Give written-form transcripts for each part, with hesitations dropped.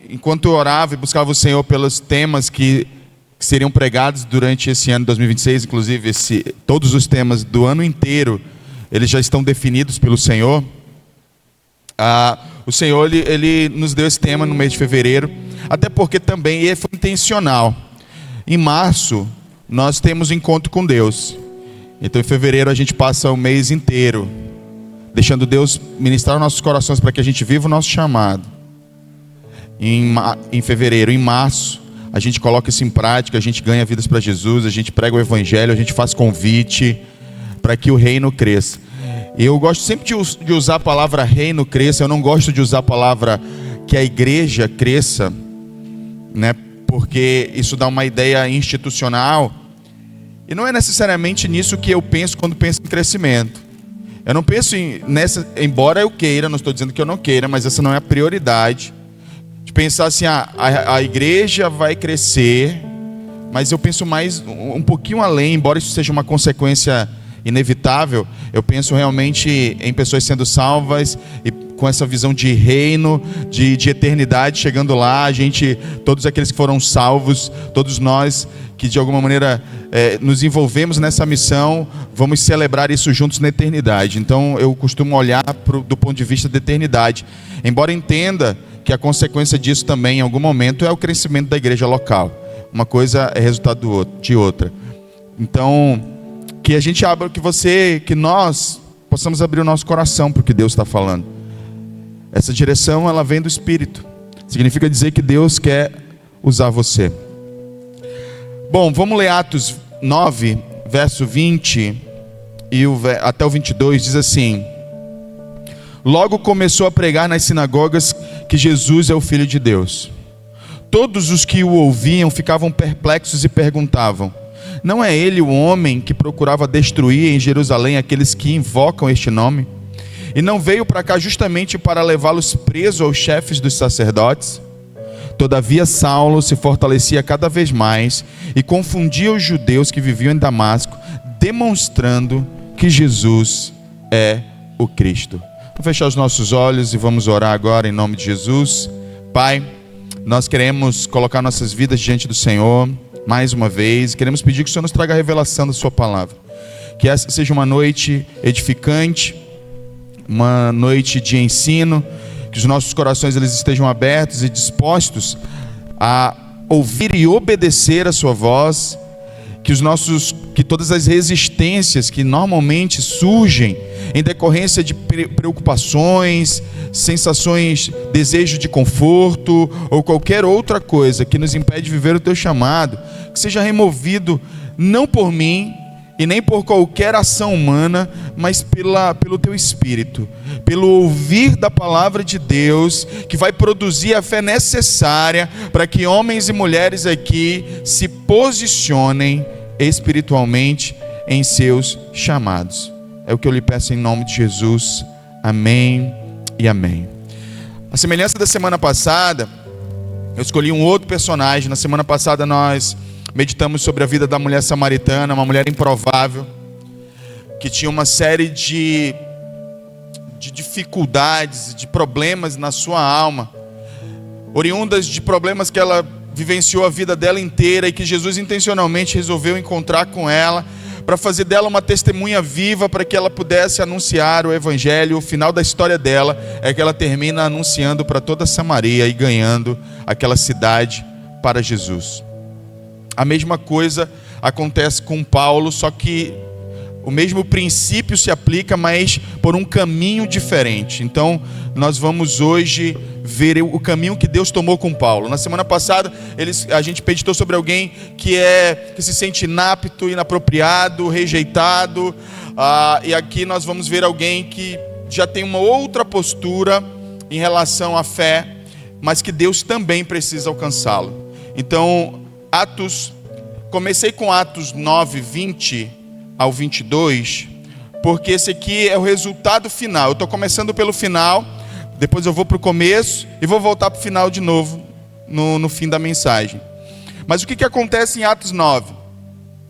enquanto eu orava e buscava o Senhor pelos temas que seriam pregados durante esse ano de 2026, inclusive todos os temas do ano inteiro, eles já estão definidos pelo Senhor. O Senhor ele nos deu esse tema no mês de fevereiro, até porque também ele foi intencional. Em março, nós temos encontro com Deus. Então, em fevereiro, a gente passa o mês inteiro deixando Deus ministrar os nossos corações para que a gente viva o nosso chamado. Em fevereiro, em março, a gente coloca isso em prática, a gente ganha vidas para Jesus, a gente prega o Evangelho, a gente faz convite para que o reino cresça. Eu gosto sempre de usar a palavra reino cresça, eu não gosto de usar a palavra que a igreja cresça, né? Porque isso dá uma ideia institucional, e não é necessariamente nisso que eu penso quando penso em crescimento. Eu não penso nessa, embora eu queira, não estou dizendo que eu não queira, mas essa não é a prioridade. De pensar assim, a igreja vai crescer, mas eu penso mais um pouquinho além, embora isso seja uma consequência inevitável, eu penso realmente em pessoas sendo salvas e com essa visão de reino, de eternidade chegando lá, todos aqueles que foram salvos, todos nós que de alguma maneira nos envolvemos nessa missão, vamos celebrar isso juntos na eternidade. Então eu costumo olhar do ponto de vista da eternidade, embora entenda que a consequência disso também em algum momento é o crescimento da igreja local. Uma coisa é resultado de outra. Então, que a gente abra, que nós possamos abrir o nosso coração para o que Deus está falando. Essa direção, ela vem do Espírito. Significa dizer que Deus quer usar você. Bom, vamos ler Atos 9, verso 20 até o 22, diz assim: logo começou a pregar nas sinagogas que Jesus é o Filho de Deus. Todos os que o ouviam ficavam perplexos e perguntavam: não é ele o homem que procurava destruir em Jerusalém aqueles que invocam este nome? E não veio para cá justamente para levá-los presos aos chefes dos sacerdotes? Todavia Saulo se fortalecia cada vez mais e confundia os judeus que viviam em Damasco, demonstrando que Jesus é o Cristo. Vamos fechar os nossos olhos e vamos orar agora em nome de Jesus. Pai, nós queremos colocar nossas vidas diante do Senhor mais uma vez, queremos pedir que o Senhor nos traga a revelação da sua palavra, que essa seja uma noite edificante, uma noite de ensino, que os nossos corações eles estejam abertos e dispostos a ouvir e obedecer a sua voz, que todas as resistências que normalmente surgem em decorrência de preocupações, sensações, desejo de conforto ou qualquer outra coisa que nos impede de viver o teu chamado, que seja removido não por mim e nem por qualquer ação humana, mas pelo teu Espírito, pelo ouvir da palavra de Deus, que vai produzir a fé necessária para que homens e mulheres aqui se posicionem espiritualmente em seus chamados. É o que eu lhe peço em nome de Jesus. Amém e amém. A semelhança da semana passada, eu escolhi um outro personagem. Na semana passada nós meditamos sobre a vida da mulher samaritana, uma mulher improvável, que tinha uma série de dificuldades, de problemas na sua alma, oriundas de problemas que ela vivenciou a vida dela inteira e que Jesus intencionalmente resolveu encontrar com ela, para fazer dela uma testemunha viva, para que ela pudesse anunciar o Evangelho. O final da história dela é que ela termina anunciando para toda Samaria e ganhando aquela cidade para Jesus. A mesma coisa acontece com Paulo, só que o mesmo princípio se aplica, mas por um caminho diferente. Então, nós vamos hoje ver o caminho que Deus tomou com Paulo. Na semana passada, a gente meditou sobre alguém que se sente inapto, inapropriado, rejeitado. E aqui nós vamos ver alguém que já tem uma outra postura em relação à fé, mas que Deus também precisa alcançá-lo. Então, comecei com Atos 9, 20 ao 22, porque esse aqui é o resultado final. Eu estou começando pelo final, depois eu vou para o começo e vou voltar para o final de novo, no fim da mensagem. Mas o que acontece em Atos 9?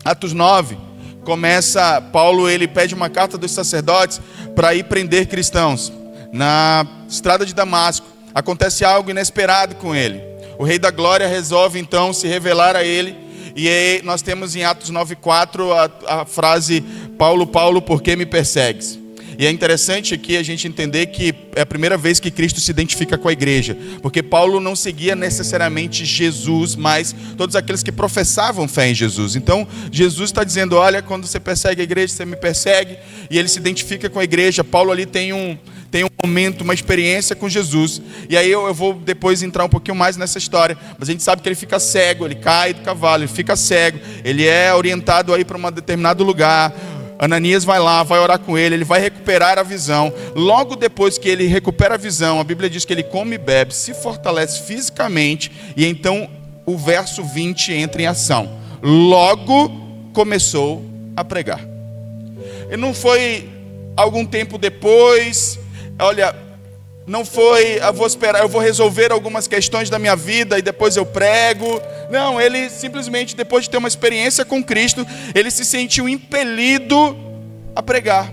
Atos 9 começa, Paulo ele pede uma carta dos sacerdotes para ir prender cristãos na estrada de Damasco. acontece algo inesperado com ele. O Rei da Glória resolve então se revelar a ele. E aí nós temos em Atos 9,4 a frase: Paulo, Paulo, por que me persegues? E é interessante aqui a gente entender que é a primeira vez que Cristo se identifica com a igreja, porque Paulo não seguia necessariamente Jesus, mas todos aqueles que professavam fé em Jesus. Então Jesus está dizendo: olha, quando você persegue a igreja, você me persegue. E ele se identifica com a igreja. Paulo ali tem um momento, uma experiência com Jesus. E aí eu vou depois entrar um pouquinho mais nessa história. Mas a gente sabe que ele fica cego, ele cai do cavalo, ele fica cego, ele é orientado aí para um determinado lugar. Ananias vai lá, vai orar com ele, ele vai recuperar a visão. Logo depois que ele recupera a visão, a Bíblia diz que ele come e bebe, se fortalece fisicamente, e então o verso 20 entra em ação. Logo começou a pregar. E não foi algum tempo depois, olha, não foi, eu vou esperar, eu vou resolver algumas questões da minha vida e depois eu prego. Não, ele simplesmente, depois de ter uma experiência com Cristo, ele se sentiu impelido a pregar.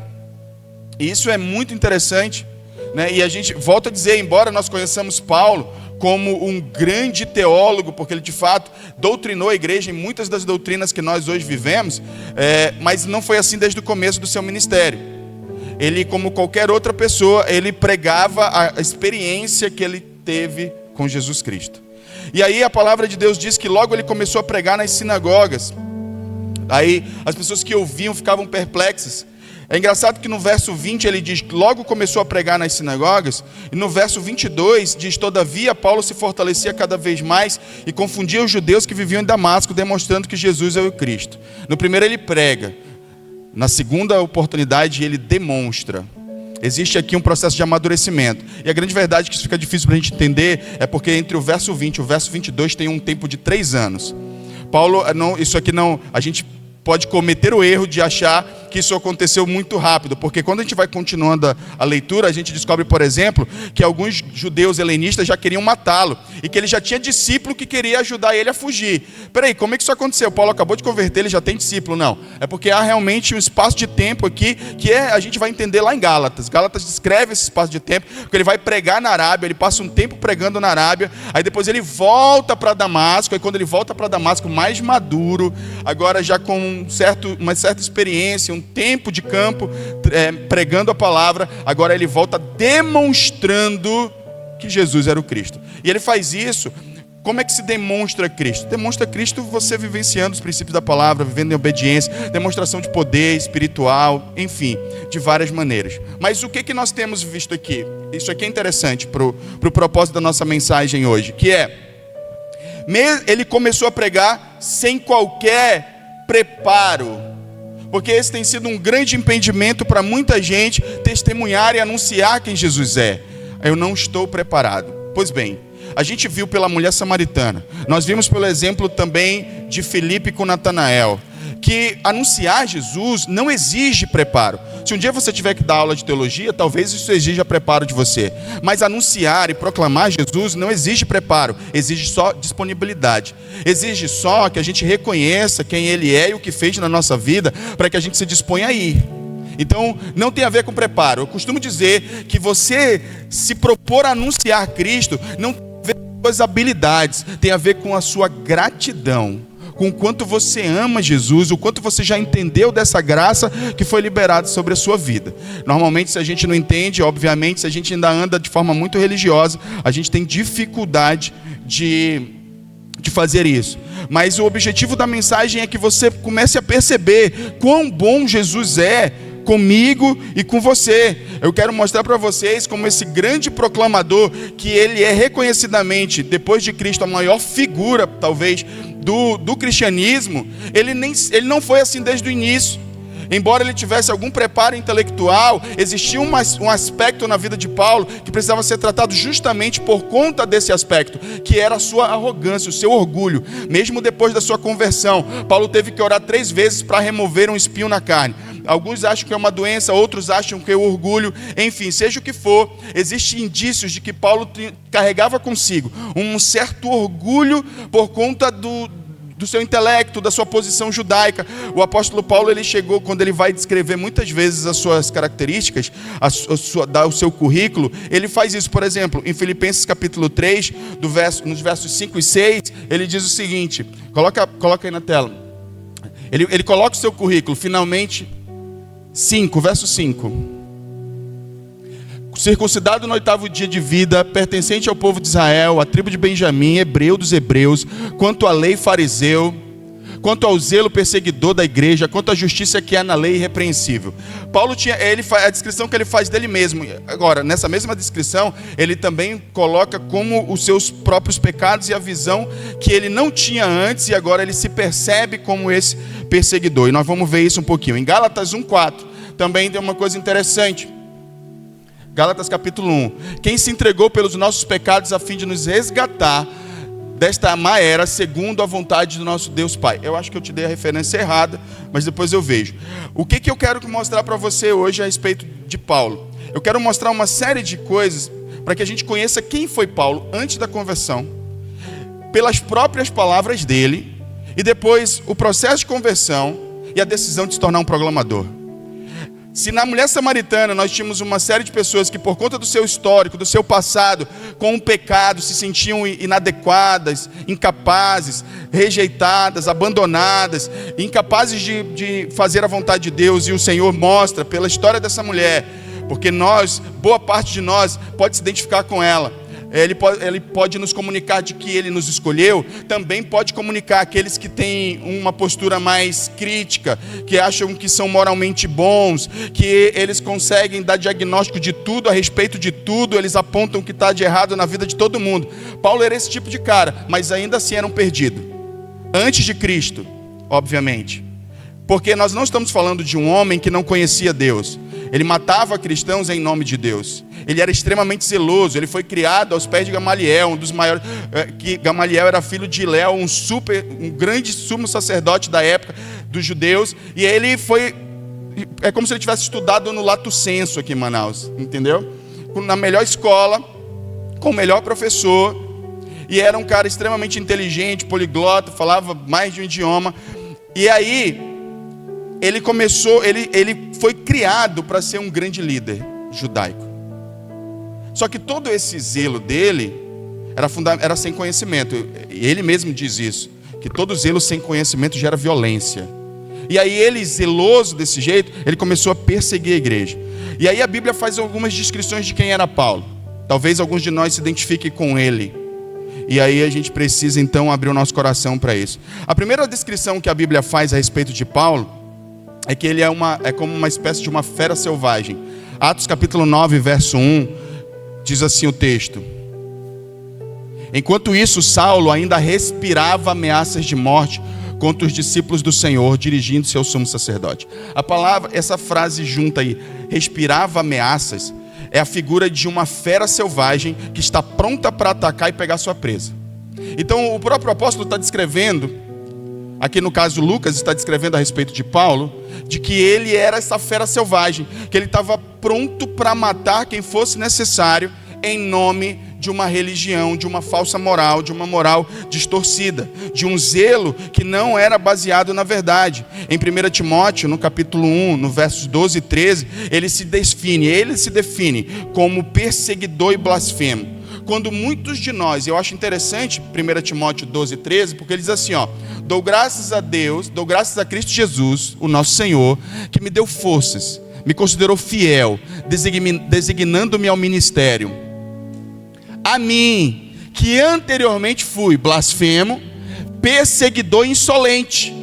E isso é muito interessante, né? E a gente volta a dizer, embora nós conheçamos Paulo como um grande teólogo, porque ele de fato doutrinou a igreja em muitas das doutrinas que nós hoje vivemos, mas não foi assim desde o começo do seu ministério. Ele, como qualquer outra pessoa, ele pregava a experiência que ele teve com Jesus Cristo. E aí a palavra de Deus diz que logo ele começou a pregar nas sinagogas. Aí as pessoas que ouviam ficavam perplexas. É engraçado que no verso 20 ele diz: logo começou a pregar nas sinagogas. E no verso 22 diz: todavia Paulo se fortalecia cada vez mais e confundia os judeus que viviam em Damasco, demonstrando que Jesus é o Cristo. No primeiro ele prega. Na segunda oportunidade ele demonstra. Existe aqui um processo de amadurecimento. E a grande verdade que isso fica difícil para a gente entender é porque entre o verso 20 e o verso 22 tem um tempo de 3 anos. Paulo, isso aqui não, a gente pode cometer o erro de achar que isso aconteceu muito rápido, porque quando a gente vai continuando a leitura, a gente descobre, por exemplo, que alguns judeus helenistas já queriam matá-lo, e que ele já tinha discípulo que queria ajudar ele a fugir. Peraí, como é que isso aconteceu? Paulo acabou de converter, ele já tem discípulo? Não, é porque há realmente um espaço de tempo aqui, que a gente vai entender lá em Gálatas. Gálatas descreve esse espaço de tempo, porque ele vai pregar na Arábia, ele passa um tempo pregando na Arábia, aí depois ele volta para Damasco, e quando ele volta para Damasco mais maduro, agora já com uma certa experiência, um tempo de campo, pregando a palavra, agora ele volta demonstrando que Jesus era o Cristo. E ele faz isso. Como é que se demonstra Cristo? Demonstra Cristo você vivenciando os princípios da palavra, vivendo em obediência, demonstração de poder espiritual, enfim, de várias maneiras. Mas o que nós temos visto aqui? Isso aqui é interessante para o propósito da nossa mensagem hoje, que ele começou a pregar sem qualquer preparo, porque esse tem sido um grande impedimento para muita gente testemunhar e anunciar quem Jesus é. Eu não estou preparado. Pois bem, a gente viu pela mulher samaritana, nós vimos pelo exemplo também de Filipe com Natanael, que anunciar Jesus não exige preparo. Se um dia você tiver que dar aula de teologia, talvez isso exija preparo de você. Mas anunciar e proclamar Jesus não exige preparo, exige só disponibilidade. Exige só que a gente reconheça quem Ele é e o que fez na nossa vida, para que a gente se disponha a ir. Então, não tem a ver com preparo. Eu costumo dizer que você se propor a anunciar Cristo não tem a ver com as habilidades, tem a ver com a sua gratidão, com o quanto você ama Jesus, o quanto você já entendeu dessa graça que foi liberada sobre a sua vida. Normalmente, se a gente não entende, obviamente, se a gente ainda anda de forma muito religiosa, a gente tem dificuldade de fazer isso. Mas o objetivo da mensagem é que você comece a perceber quão bom Jesus é comigo e com você. Eu quero mostrar para vocês como esse grande proclamador, que ele é reconhecidamente, depois de Cristo, a maior figura, talvez, do cristianismo, ele não foi assim desde o início. Embora ele tivesse algum preparo intelectual, existia um aspecto na vida de Paulo que precisava ser tratado justamente por conta desse aspecto, que era a sua arrogância, o seu orgulho. Mesmo depois da sua conversão, Paulo teve que orar 3 vezes para remover um espinho na carne. Alguns acham que é uma doença, outros acham que é o orgulho. Enfim, seja o que for, existem indícios de que Paulo carregava consigo um certo orgulho por conta do seu intelecto, da sua posição judaica. O apóstolo Paulo, ele chegou, quando ele vai descrever muitas vezes as suas características, dar o seu currículo, ele faz isso. Por exemplo, em Filipenses capítulo 3, nos versos 5 e 6, ele diz o seguinte, coloca aí na tela. Ele coloca o seu currículo, finalmente, verso 5. Circuncidado no 8º dia de vida, pertencente ao povo de Israel, à tribo de Benjamim, hebreu dos hebreus, quanto à lei fariseu, quanto ao zelo perseguidor da igreja, quanto à justiça que há na lei irrepreensível. Paulo a descrição que ele faz dele mesmo. Agora, nessa mesma descrição, ele também coloca como os seus próprios pecados e a visão que ele não tinha antes, e agora ele se percebe como esse perseguidor. E nós vamos ver isso um pouquinho. Em Gálatas 1:4, também tem uma coisa interessante. Gálatas capítulo 1. Quem se entregou pelos nossos pecados a fim de nos resgatar desta má era, segundo a vontade do nosso Deus Pai. Eu acho que eu te dei a referência errada, mas depois eu vejo. O que eu quero mostrar para você hoje a respeito de Paulo? Eu quero mostrar uma série de coisas para que a gente conheça quem foi Paulo antes da conversão, pelas próprias palavras dele, e depois o processo de conversão e a decisão de se tornar um proclamador. Se na mulher samaritana nós tínhamos uma série de pessoas que, por conta do seu histórico, do seu passado, com o pecado, se sentiam inadequadas, incapazes, rejeitadas, abandonadas, incapazes de fazer a vontade de Deus, e o Senhor mostra pela história dessa mulher, porque boa parte de nós pode se identificar com ela. Ele pode nos comunicar de que ele nos escolheu, também pode comunicar aqueles que têm uma postura mais crítica, que acham que são moralmente bons, que eles conseguem dar diagnóstico de tudo, a respeito de tudo, eles apontam o que está de errado na vida de todo mundo. Paulo era esse tipo de cara, mas ainda assim era um perdido. Antes de Cristo, obviamente. Porque nós não estamos falando de um homem que não conhecia Deus. Ele matava cristãos em nome de Deus. Ele era extremamente zeloso. Ele foi criado aos pés de Gamaliel, um dos maiores. Gamaliel era filho de Léo, um grande sumo sacerdote da época dos judeus. E ele foi. É como se ele tivesse estudado no Lato Senso aqui em Manaus, entendeu? Na melhor escola, com o melhor professor. E era um cara extremamente inteligente, poliglota, falava mais de um idioma. E aí ele foi criado para ser um grande líder judaico. Só que todo esse zelo dele era sem conhecimento. E ele mesmo diz isso, que todo zelo sem conhecimento gera violência. E aí ele, zeloso desse jeito, ele começou a perseguir a igreja. E aí a Bíblia faz algumas descrições de quem era Paulo. Talvez alguns de nós se identifiquem com ele. E aí a gente precisa então abrir o nosso coração para isso. A primeira descrição que a Bíblia faz a respeito de Paulo é que ele é como uma espécie de uma fera selvagem. Atos capítulo 9, verso 1, diz assim o texto: enquanto isso, Saulo ainda respirava ameaças de morte contra os discípulos do Senhor, dirigindo-se ao sumo sacerdote. Essa frase junta aí, respirava ameaças, é a figura de uma fera selvagem que está pronta para atacar e pegar sua presa. Então o próprio apóstolo está descrevendo, aqui no caso Lucas está descrevendo a respeito de Paulo, de que ele era essa fera selvagem, que ele estava pronto para matar quem fosse necessário em nome de uma religião, de uma falsa moral, de uma moral distorcida, de um zelo que não era baseado na verdade. Em 1 Timóteo, no capítulo 1, no versos 12 e 13, ele se define como perseguidor e blasfemo. Quando muitos de nós, eu acho interessante 1 Timóteo 12 e 13, porque ele diz assim, dou graças a Deus, dou graças a Cristo Jesus, o nosso Senhor, que me deu forças, me considerou fiel, designando-me ao ministério. A mim, que anteriormente fui blasfemo, perseguidor e insolente.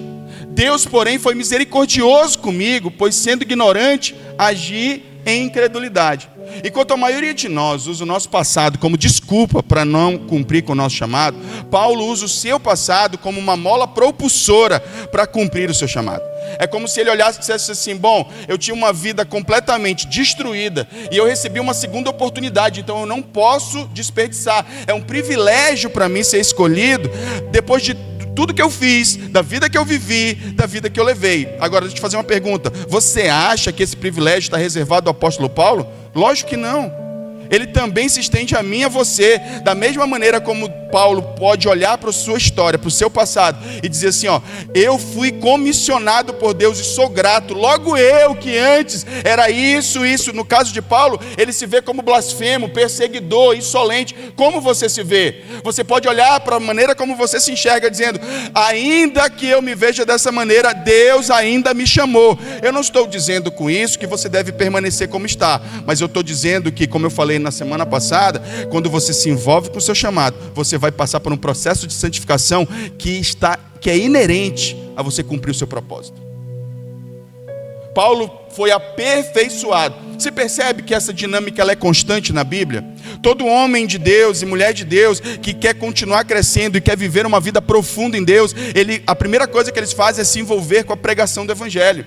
Deus, porém, foi misericordioso comigo, pois sendo ignorante, agi em incredulidade. Enquanto a maioria de nós usa o nosso passado como desculpa para não cumprir com o nosso chamado, Paulo usa o seu passado como uma mola propulsora para cumprir o seu chamado. É como se ele olhasse e dissesse assim, bom, eu tinha uma vida completamente destruída e eu recebi uma segunda oportunidade, então eu não posso desperdiçar. É um privilégio para mim ser escolhido depois de tudo que eu fiz, da vida que eu vivi, da vida que eu levei. Agora, deixa eu te fazer uma pergunta. Você acha que esse privilégio está reservado ao apóstolo Paulo? Lógico que não. ele também se estende a mim e a você. Da mesma maneira como Paulo pode olhar para a sua história, para o seu passado e dizer assim, ó, eu fui comissionado por Deus e sou grato. Logo eu, que antes era isso. No caso de Paulo, ele se vê como blasfemo, perseguidor, insolente. Como você se vê? Você pode olhar para a maneira como você se enxerga, dizendo, ainda que eu me veja dessa maneira, Deus ainda me chamou. Eu não estou dizendo com isso que você deve permanecer como está, mas eu estou dizendo que, como eu falei na semana passada, quando você se envolve com o seu chamado, você vai passar por um processo de santificação que é inerente a você cumprir o seu propósito. Paulo foi aperfeiçoado. Você percebe que essa dinâmica ela é constante na Bíblia? Todo homem de Deus e mulher de Deus que quer continuar crescendo e quer viver uma vida profunda em Deus, a primeira coisa que eles fazem é se envolver com a pregação do Evangelho.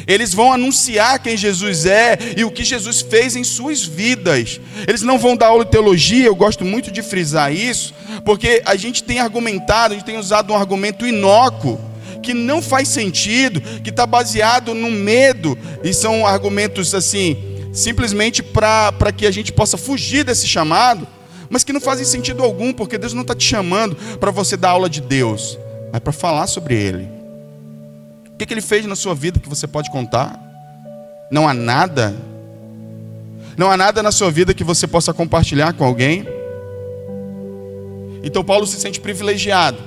Eles vão anunciar quem Jesus é e o que Jesus fez em suas vidas. Eles não vão dar aula de teologia. Eu gosto muito de frisar isso, porque a gente tem usado um argumento inócuo, que não faz sentido, que está baseado no medo, e são argumentos assim, simplesmente para que a gente possa fugir desse chamado, mas que não fazem sentido algum, porque Deus não está te chamando para você dar aula de Deus, mas para falar sobre Ele. O que Ele fez na sua vida que você pode contar? Não há nada na sua vida que você possa compartilhar com alguém? Então Paulo se sente privilegiado,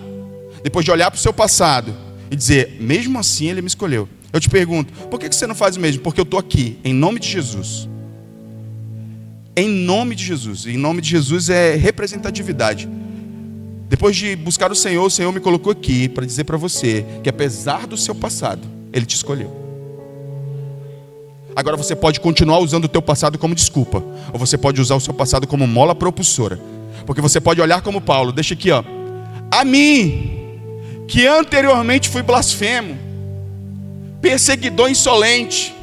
depois de olhar para o seu passado e dizer, mesmo assim Ele me escolheu. Eu te pergunto, por que você não faz o mesmo? Porque eu estou aqui, em nome de Jesus. Em nome de Jesus. Em nome de Jesus é representatividade. Depois de buscar o Senhor me colocou aqui para dizer para você que apesar do seu passado, Ele te escolheu. Agora você pode continuar usando o teu passado como desculpa, ou você pode usar o seu passado como mola propulsora. Porque você pode olhar como Paulo, deixa aqui, ó. A mim, que anteriormente fui blasfemo, perseguidor insolente.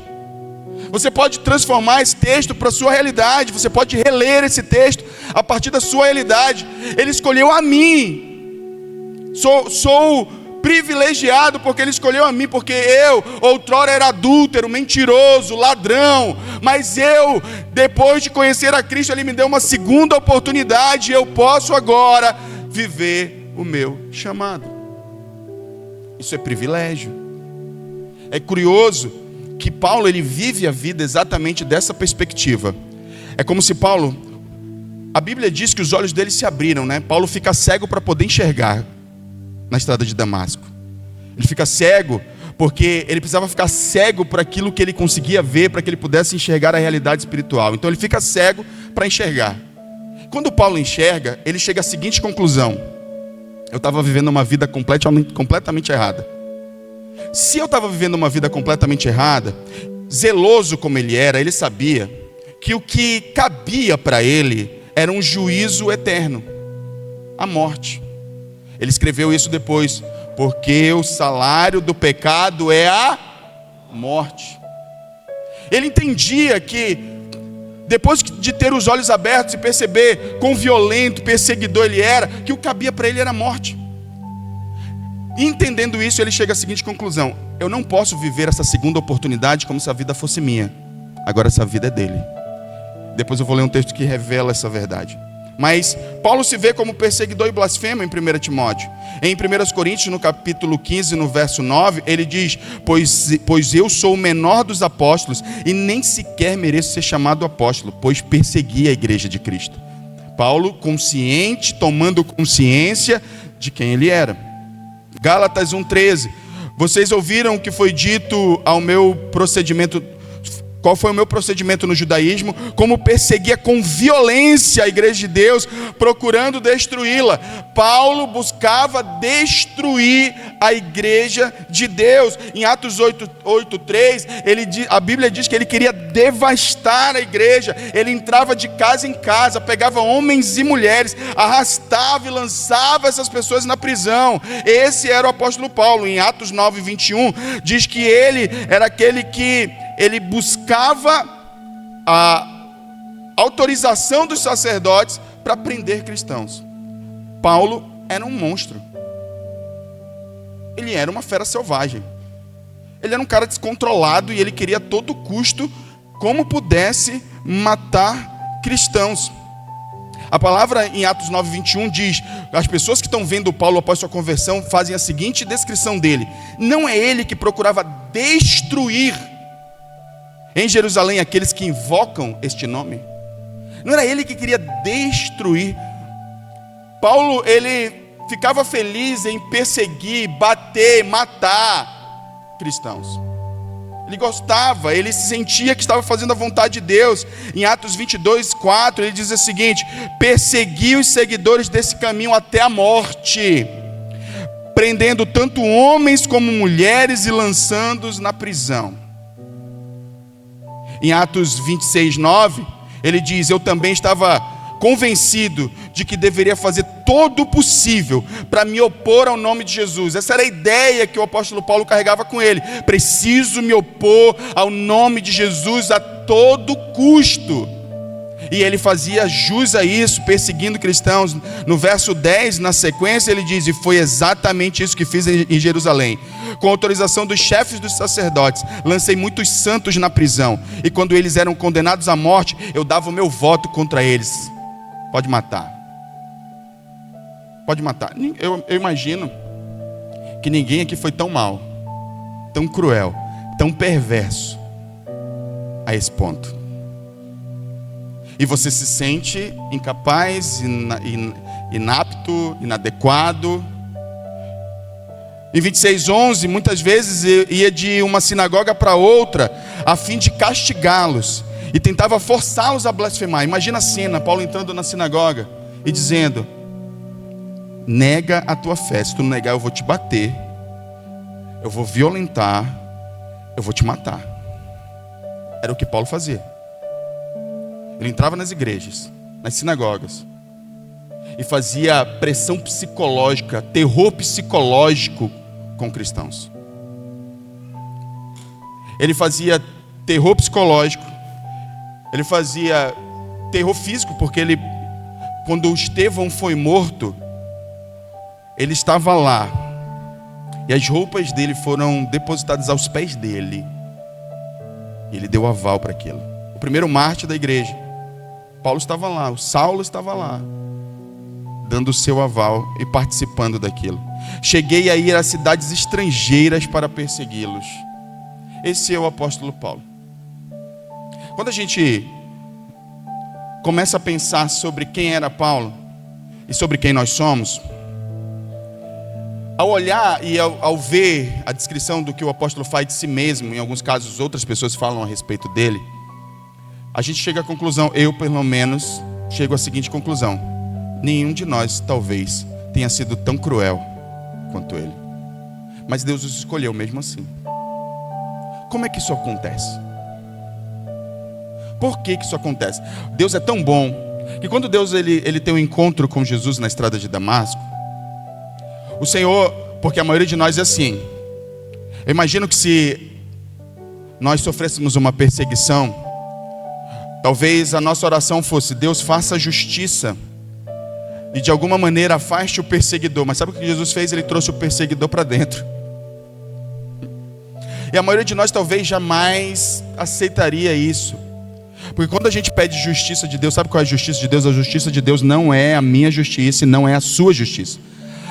Você pode transformar esse texto para a sua realidade. Você pode reler esse texto a partir da sua realidade. Ele escolheu a mim. Sou privilegiado porque Ele escolheu a mim. Porque eu outrora era adúltero, mentiroso, ladrão. Mas eu, depois de conhecer a Cristo, Ele me deu uma segunda oportunidade. E eu posso agora viver o meu chamado. Isso é privilégio. É curioso que Paulo ele vive a vida exatamente dessa perspectiva. É como se Paulo, a Bíblia diz que os olhos dele se abriram, né? Paulo fica cego para poder enxergar na estrada de Damasco. Ele fica cego porque ele precisava ficar cego para aquilo que ele conseguia ver, para que ele pudesse enxergar a realidade espiritual. Então ele fica cego para enxergar. Quando Paulo enxerga, ele chega à seguinte conclusão: eu estava vivendo uma vida completamente errada. Se eu estava vivendo uma vida completamente errada, zeloso como ele era, ele sabia que o que cabia para ele era um juízo eterno, a morte. Ele escreveu isso depois, porque o salário do pecado é a morte. Ele entendia que, depois de ter os olhos abertos e perceber quão violento, perseguidor ele era, que o que cabia para ele era a morte. E entendendo isso, ele chega à seguinte conclusão: eu não posso viver essa segunda oportunidade como se a vida fosse minha. Agora essa vida é dele. Depois eu vou ler um texto que revela essa verdade. Mas Paulo se vê como perseguidor e blasfemo em 1 Timóteo. Em 1 Coríntios, no capítulo 15, no verso 9, ele diz: pois eu sou o menor dos apóstolos e nem sequer mereço ser chamado apóstolo, pois persegui a igreja de Cristo. Paulo consciente, tomando consciência de quem ele era. Gálatas 1,13. Vocês ouviram o que foi dito ao meu procedimento. Qual foi o meu procedimento no judaísmo? Como perseguia com violência a igreja de Deus, procurando destruí-la. Paulo buscava destruir a igreja de Deus. Em Atos 8:3, a Bíblia diz que ele queria devastar a igreja. Ele entrava de casa em casa, pegava homens e mulheres, arrastava e lançava essas pessoas na prisão. Esse era o apóstolo Paulo. Em Atos 9:21, diz que ele era aquele que ele buscava a autorização dos sacerdotes para prender cristãos. Paulo era um monstro. Ele era uma fera selvagem. Ele era um cara descontrolado e ele queria a todo custo, como pudesse, matar cristãos. A palavra em Atos 9:21 diz: as pessoas que estão vendo Paulo após sua conversão fazem a seguinte descrição dele: não é ele que procurava destruir em Jerusalém aqueles que invocam este nome? Não era ele que queria destruir. Paulo, ele ficava feliz em perseguir, bater, matar cristãos. Ele gostava, ele se sentia que estava fazendo a vontade de Deus. Em Atos 22:4, ele diz o seguinte: persegui os seguidores desse caminho até a morte, prendendo tanto homens como mulheres e lançando-os na prisão. Em Atos 26:9, ele diz: eu também estava convencido de que deveria fazer todo o possível para me opor ao nome de Jesus. Essa era a ideia que o apóstolo Paulo carregava com ele: preciso me opor ao nome de Jesus a todo custo. E ele fazia jus a isso, perseguindo cristãos. No verso 10, na sequência, ele diz: e foi exatamente isso que fiz em Jerusalém. Com autorização dos chefes dos sacerdotes, lancei muitos santos na prisão, e quando eles eram condenados à morte, eu dava o meu voto contra eles. Pode matar. Pode matar. Eu imagino que ninguém aqui foi tão mal, tão cruel, tão perverso a esse ponto. E você se sente incapaz, inapto, inadequado. Em 26:11, muitas vezes ia de uma sinagoga para outra a fim de castigá-los e tentava forçá-los a blasfemar. Imagina a cena, Paulo entrando na sinagoga e dizendo: nega a tua fé, se tu não negar eu vou te bater, eu vou violentar, eu vou te matar. Era o que Paulo fazia. Ele entrava nas igrejas, nas sinagogas, e fazia pressão psicológica, terror psicológico com cristãos. Ele fazia terror psicológico, ele fazia terror físico, porque quando Estevão foi morto, ele estava lá, e as roupas dele foram depositadas aos pés dele, e ele deu aval para aquilo. O primeiro mártir da igreja, Paulo estava lá, o Saulo estava lá, dando o seu aval e participando daquilo. Cheguei a ir a cidades estrangeiras para persegui-los. Esse é o apóstolo Paulo. Quando a gente começa a pensar sobre quem era Paulo e sobre quem nós somos, ao olhar e ao ver a descrição do que o apóstolo faz de si mesmo, em alguns casos outras pessoas falam a respeito dele, a gente chega à conclusão, eu pelo menos chego à seguinte conclusão: nenhum de nós talvez tenha sido tão cruel quanto ele, mas Deus os escolheu mesmo assim. Como é que isso acontece? Por que isso acontece? Deus é tão bom que quando Deus ele tem um encontro com Jesus na estrada de Damasco, o Senhor, porque a maioria de nós é assim, eu imagino que se nós sofrêssemos uma perseguição, talvez a nossa oração fosse: Deus, faça justiça e de alguma maneira afaste o perseguidor. Mas sabe o que Jesus fez? Ele trouxe o perseguidor para dentro. E a maioria de nós talvez jamais aceitaria isso, porque quando a gente pede justiça de Deus, sabe qual é a justiça de Deus? A justiça de Deus não é a minha justiça e não é a sua justiça.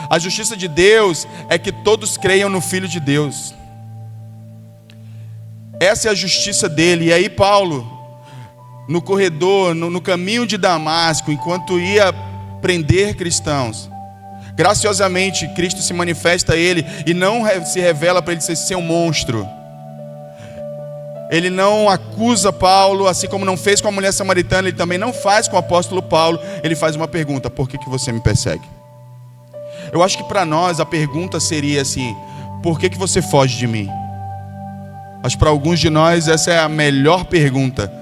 A justiça de Deus é que todos creiam no Filho de Deus. Essa é a justiça dele. E aí Paulo, no corredor, no caminho de Damasco, enquanto ia prender cristãos, graciosamente Cristo se manifesta a ele e não se revela para ele ser um monstro. Ele não acusa Paulo, assim como não fez com a mulher samaritana, ele também não faz com o apóstolo Paulo. Ele faz uma pergunta: por que você me persegue? Eu acho que para nós a pergunta seria assim: por que você foge de mim? Acho que para alguns de nós essa é a melhor pergunta.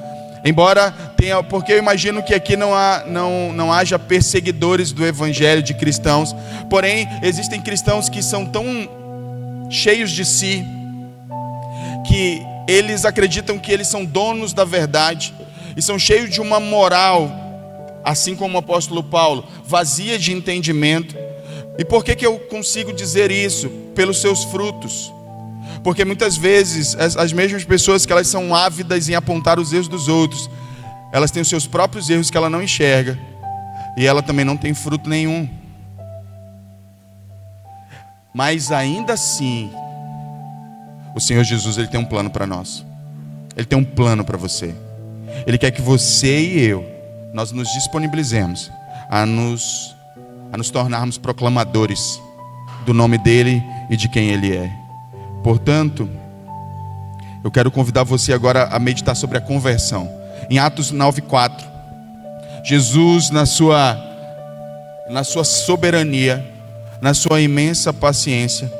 Embora tenha, porque eu imagino que aqui não haja perseguidores do evangelho de cristãos. Porém, existem cristãos que são tão cheios de si, que eles acreditam que eles são donos da verdade, e são cheios de uma moral, assim como o apóstolo Paulo, vazia de entendimento. E por que eu consigo dizer isso? Pelos seus frutos. Porque muitas vezes as mesmas pessoas que elas são ávidas em apontar os erros dos outros, elas têm os seus próprios erros que ela não enxerga, e ela também não tem fruto nenhum. Mas ainda assim, o Senhor Jesus, Ele tem um plano para nós. Ele tem um plano para você. Ele quer que você e eu, nós nos disponibilizemos a nos tornarmos proclamadores do nome dEle e de quem Ele é. Portanto, eu quero convidar você agora a meditar sobre a conversão. Em Atos 9:4, Jesus, na sua soberania, na sua imensa paciência,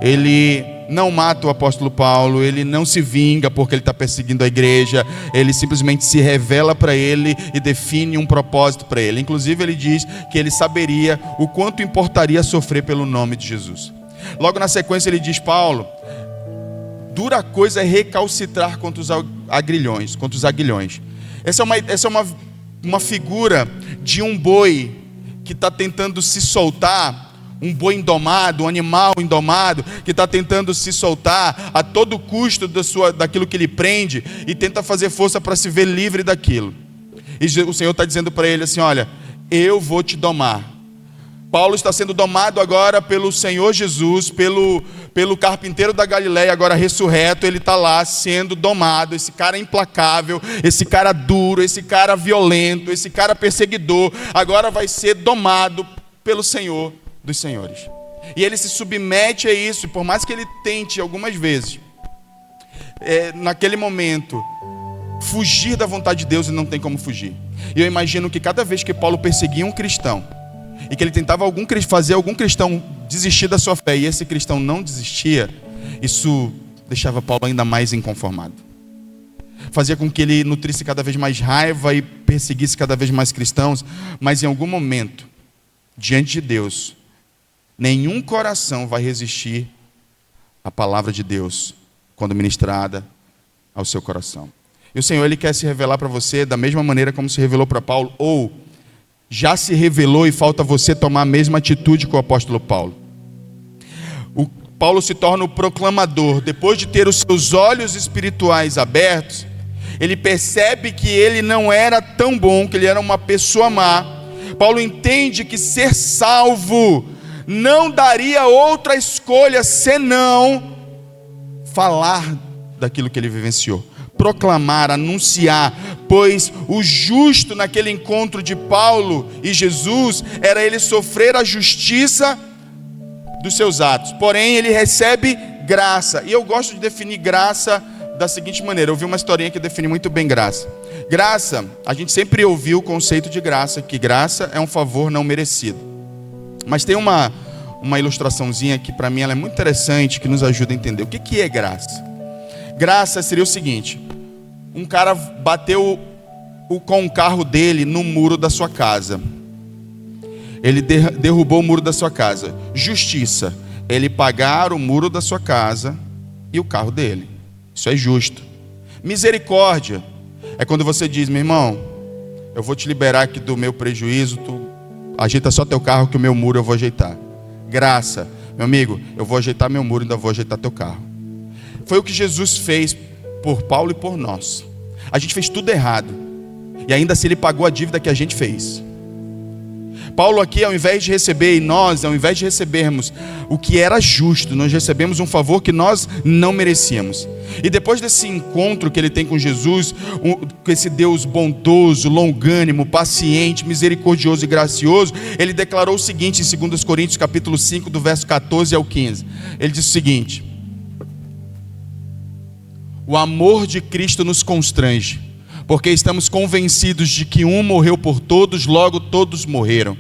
Ele não mata o apóstolo Paulo, Ele não se vinga porque Ele está perseguindo a igreja, Ele simplesmente se revela para ele e define um propósito para ele. Inclusive Ele diz que Ele saberia o quanto importaria sofrer pelo nome de Jesus. Logo na sequência Ele diz: Paulo, dura coisa é recalcitrar contra os aguilhões. Essa é uma figura de um boi que está tentando se soltar, um boi indomado, um animal indomado, que está tentando se soltar a todo custo daquilo que ele prende, e tenta fazer força para se ver livre daquilo. E o Senhor está dizendo para ele assim: olha, eu vou te domar. Paulo está sendo domado agora pelo Senhor Jesus, pelo carpinteiro da Galileia, agora ressurreto. Ele está lá sendo domado, esse cara implacável, esse cara duro, esse cara violento, esse cara perseguidor, agora vai ser domado pelo Senhor dos senhores. E ele se submete a isso, e por mais que ele tente algumas vezes, naquele momento, fugir da vontade de Deus, ele não tem como fugir. E eu imagino que cada vez que Paulo perseguia um cristão, e que ele tentava fazer algum cristão desistir da sua fé, e esse cristão não desistia, isso deixava Paulo ainda mais inconformado. Fazia com que ele nutrisse cada vez mais raiva e perseguisse cada vez mais cristãos. Mas em algum momento, diante de Deus, nenhum coração vai resistir à palavra de Deus quando ministrada ao seu coração. E o Senhor, Ele quer se revelar para você da mesma maneira como se revelou para Paulo, ou já se revelou e falta você tomar a mesma atitude que o apóstolo Paulo. O Paulo se torna o proclamador. Depois de ter os seus olhos espirituais abertos, ele percebe que ele não era tão bom, que ele era uma pessoa má. Paulo entende que ser salvo não daria outra escolha senão falar daquilo que ele vivenciou, proclamar, anunciar, pois o justo naquele encontro de Paulo e Jesus era ele sofrer a justiça dos seus atos, porém ele recebe graça. E eu gosto de definir graça da seguinte maneira. Eu ouvi uma historinha que define muito bem graça. Graça, a gente sempre ouviu o conceito de graça, que graça é um favor não merecido. Mas tem uma ilustraçãozinha que para mim ela é muito interessante, que nos ajuda a entender o que é graça. Graça seria o seguinte: um cara bateu com o carro dele no muro da sua casa. Ele derrubou o muro da sua casa. Justiça, ele pagar o muro da sua casa e o carro dele. Isso é justo. Misericórdia é quando você diz: meu irmão, eu vou te liberar aqui do meu prejuízo, tu ajeita só teu carro que o meu muro eu vou ajeitar. Graça, meu amigo, eu vou ajeitar meu muro e ainda vou ajeitar teu carro. Foi o que Jesus fez por Paulo e por nós. A gente fez tudo errado, e ainda assim ele pagou a dívida que a gente fez. Paulo aqui, ao invés de receber, e nós, ao invés de recebermos o que era justo, nós recebemos um favor que nós não merecíamos. E depois desse encontro que ele tem com Jesus, com esse Deus bondoso, longânimo, paciente, misericordioso e gracioso, ele declarou o seguinte em 2 Coríntios capítulo 5, do verso 14 ao 15. Ele diz o seguinte: o amor de Cristo nos constrange, porque estamos convencidos de que um morreu por todos, logo todos morreram.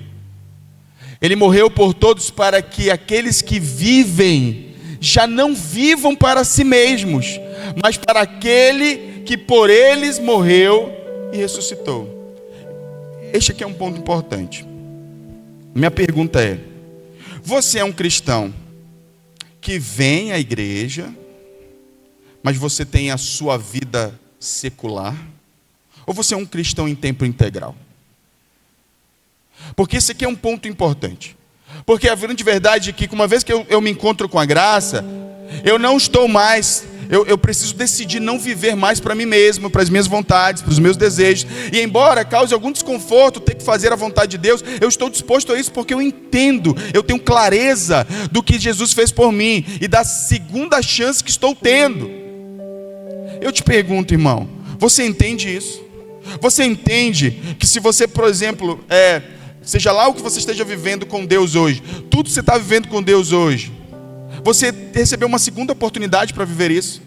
Ele morreu por todos para que aqueles que vivem já não vivam para si mesmos, mas para aquele que por eles morreu e ressuscitou. Este aqui é um ponto importante. Minha pergunta é: você é um cristão que vem à igreja, mas você tem a sua vida secular? Ou você é um cristão em tempo integral? Porque esse aqui é um ponto importante. Porque a grande verdade é que uma vez que eu me encontro com a graça, eu não estou mais eu preciso decidir não viver mais para mim mesmo, para as minhas vontades, para os meus desejos. E embora cause algum desconforto ter que fazer a vontade de Deus, eu estou disposto a isso porque eu entendo, eu tenho clareza do que Jesus fez por mim e da segunda chance que estou tendo. Eu te pergunto, irmão, você entende isso? Você entende que se você, por exemplo, seja lá o que você esteja vivendo com Deus hoje, tudo que você está vivendo com Deus hoje, você recebeu uma segunda oportunidade para viver isso?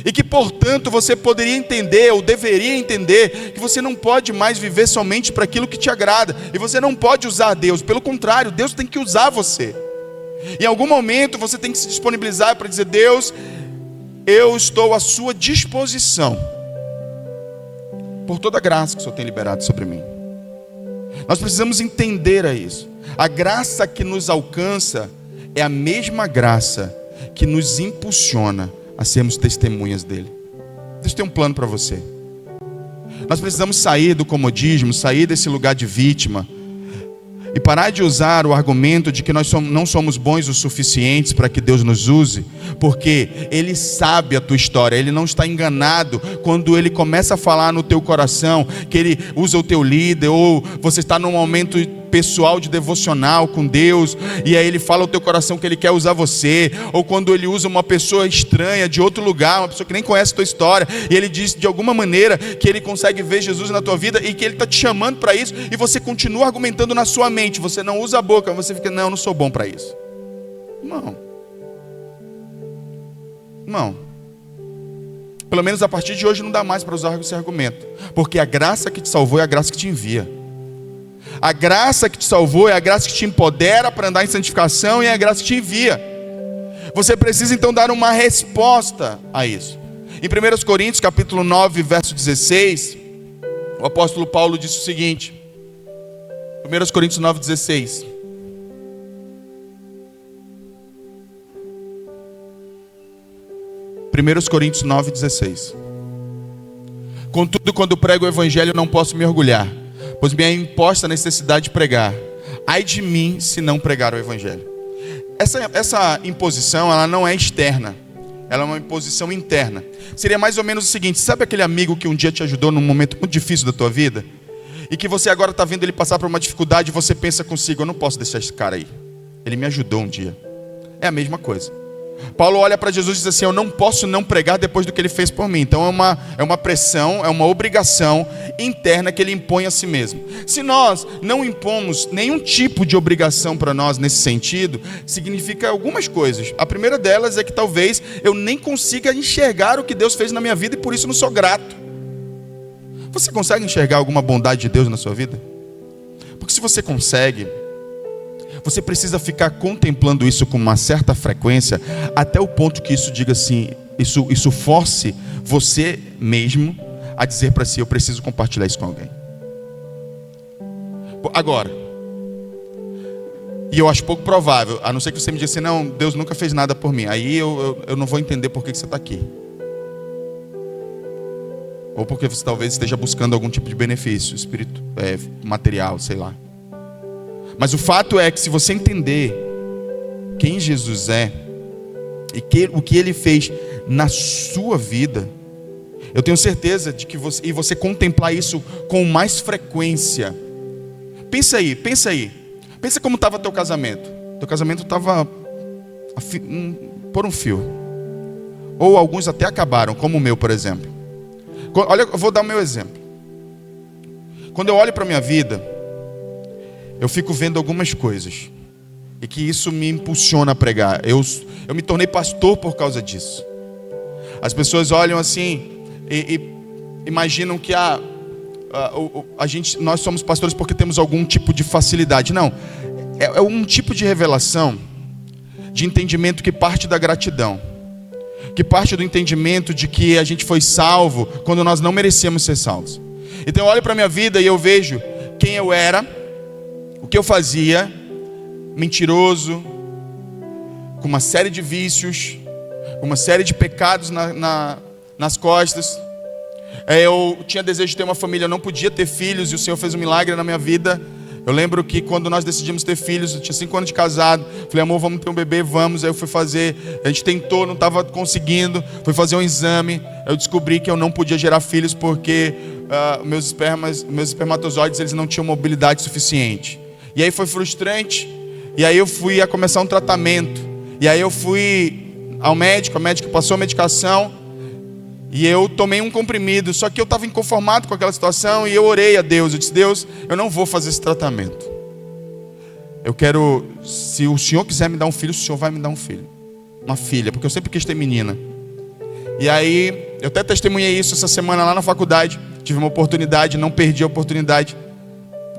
E que, portanto, você poderia entender, ou deveria entender, que você não pode mais viver somente para aquilo que te agrada. E você não pode usar Deus. Pelo contrário, Deus tem que usar você. Em algum momento você tem que se disponibilizar para dizer: Deus, eu estou à sua disposição, por toda a graça que o Senhor tem liberado sobre mim. Nós precisamos entender isso. A graça que nos alcança é a mesma graça que nos impulsiona a sermos testemunhas dele. Deus tem um plano para você. Nós precisamos sair do comodismo, sair desse lugar de vítima e parar de usar o argumento de que nós não somos bons o suficientes para que Deus nos use, porque Ele sabe a tua história. Ele não está enganado quando Ele começa a falar no teu coração que Ele usa o teu líder, ou você está num momento pessoal de devocional com Deus, e aí Ele fala ao teu coração que Ele quer usar você, ou quando Ele usa uma pessoa estranha de outro lugar, uma pessoa que nem conhece a tua história, e Ele diz de alguma maneira que Ele consegue ver Jesus na tua vida, e que Ele está te chamando para isso, e você continua argumentando na sua mente, você não usa a boca, você fica: não, eu não sou bom para isso. Irmão, pelo menos a partir de hoje não dá mais para usar esse argumento, porque a graça que te salvou é a graça que te envia. A graça que te salvou é a graça que te empodera para andar em santificação, e é a graça que te envia. Você precisa então dar uma resposta a isso. Em 1 Coríntios capítulo 9, verso 16, o apóstolo Paulo disse o seguinte. 1 Coríntios 9, 16. Coríntios 9, 16. Contudo, quando prego o evangelho, não posso me orgulhar, pois me é imposta a necessidade de pregar. Ai de mim se não pregar o evangelho. Essa imposição, ela não é externa, ela é uma imposição interna. Seria mais ou menos o seguinte: sabe aquele amigo que um dia te ajudou num momento muito difícil da tua vida, e que você agora está vendo ele passar por uma dificuldade, e você pensa consigo: eu não posso deixar esse cara aí, ele me ajudou um dia. É a mesma coisa. Paulo olha para Jesus e diz assim: eu não posso não pregar depois do que ele fez por mim. Então é uma pressão, é uma obrigação interna que ele impõe a si mesmo. Se nós não impomos nenhum tipo de obrigação para nós nesse sentido, significa algumas coisas. A primeira delas é que talvez eu nem consiga enxergar o que Deus fez na minha vida, e por isso não sou grato. Você consegue enxergar alguma bondade de Deus na sua vida? Porque se você consegue, você precisa ficar contemplando isso com uma certa frequência, até o ponto que isso diga assim, isso force você mesmo a dizer para si: eu preciso compartilhar isso com alguém. Agora, e eu acho pouco provável, a não ser que você me diga assim: não, Deus nunca fez nada por mim. Aí eu não vou entender por que você está aqui. Ou porque você talvez esteja buscando algum tipo de benefício material, sei lá. Mas o fato é que se você entender quem Jesus é e o que Ele fez na sua vida, eu tenho certeza de que você contemplar isso com mais frequência. Pensa aí. Pensa como estava teu casamento. Teu casamento estava por um fio. Ou alguns até acabaram, como o meu, por exemplo. Olha, eu vou dar o meu exemplo. Quando eu olho para a minha vida, eu fico vendo algumas coisas, e que isso me impulsiona a pregar. Eu me tornei pastor por causa disso. As pessoas olham assim e imaginam que nós somos pastores porque temos algum tipo de facilidade. Não, é um tipo de revelação, de entendimento que parte da gratidão, que parte do entendimento de que a gente foi salvo quando nós não merecíamos ser salvos. Então eu olho para a minha vida e eu vejo quem eu era, o que eu fazia, mentiroso, com uma série de vícios, com uma série de pecados nas costas. Eu tinha desejo de ter uma família, eu não podia ter filhos, e o Senhor fez um milagre na minha vida. Eu lembro que quando nós decidimos ter filhos, eu tinha 5 anos de casado. Falei, amor, vamos ter um bebê, vamos. Aí eu fui fazer, a gente tentou, não estava conseguindo. Fui fazer um exame. Eu descobri que eu não podia gerar filhos porque meus espermatozoides, eles não tinham mobilidade suficiente. E aí foi frustrante. E aí eu fui a começar um tratamento. E aí eu fui ao médico, a médica passou a medicação. E eu tomei um comprimido, só que eu estava inconformado com aquela situação e eu orei a Deus. Eu disse, Deus, eu não vou fazer esse tratamento. Eu quero, se o Senhor quiser me dar um filho, o Senhor vai me dar um filho. Uma filha, porque eu sempre quis ter menina. E aí, eu até testemunhei isso essa semana lá na faculdade. Tive uma oportunidade, não perdi a oportunidade.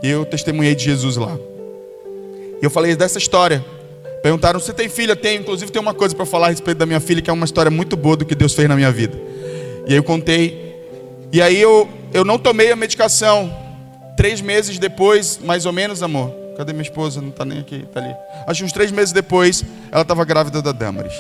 E eu testemunhei de Jesus lá. E eu falei dessa história. Perguntaram, você tem filha? Tenho, inclusive tem uma coisa para falar a respeito da minha filha, que é uma história muito boa do que Deus fez na minha vida. E aí eu contei. E aí eu não tomei a medicação. 3 meses depois, mais ou menos, amor. Cadê minha esposa? Não está nem aqui, está ali. Acho que uns 3 meses depois, ela estava grávida da Damaris.